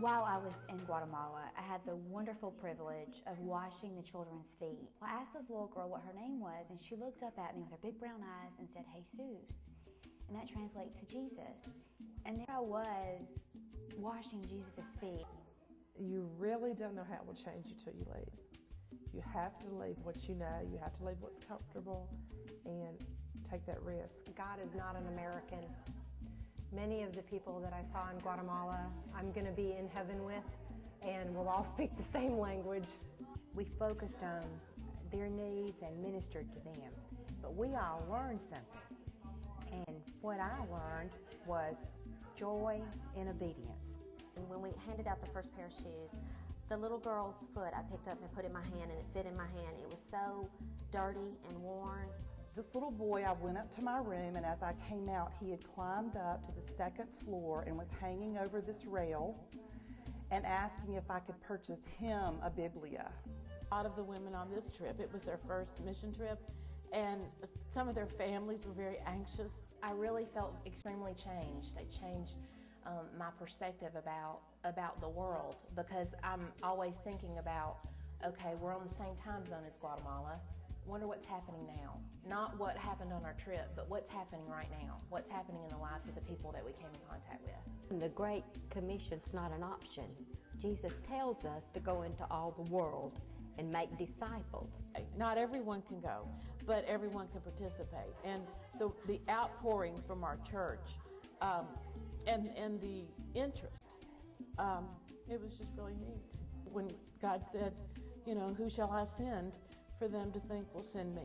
While I was in Guatemala, I had the wonderful privilege of washing the children's feet. I asked this little girl what her name was, and she looked up at me with her big brown eyes and said, Jesus. And that translates to Jesus. And there I was, washing Jesus' feet. You really don't know how it will change you till you leave. You have to leave what you know, you have to leave what's comfortable, and take that risk. God is not an American. Many of the people that I saw in Guatemala, I'm going to be in heaven with, and we'll all speak the same language. We focused on their needs and ministered to them, but we all learned something. And what I learned was joy and obedience. And when we handed out the first pair of shoes, the little girl's foot I picked up and put in my hand, and it fit in my hand. It was so dirty and worn. This little boy, I went up to my room, and as I came out, he had climbed up to the second floor and was hanging over this rail and asking if I could purchase him a Biblia. A lot of the women on this trip, it was their first mission trip, and some of their families were very anxious. I really felt extremely changed. It changed my perspective about the world, because I'm always thinking about, okay, we're on the same time zone as Guatemala. Wonder what's happening now. Not what happened on our trip, but what's happening right now. What's happening in the lives of the people that we came in contact with. The Great Commission's not an option. Jesus tells us to go into all the world and make disciples. Not everyone can go, but everyone can participate. And the outpouring from our church and the interest, it was just really neat. When God said, you know, who shall I send? For them to think, well, send me.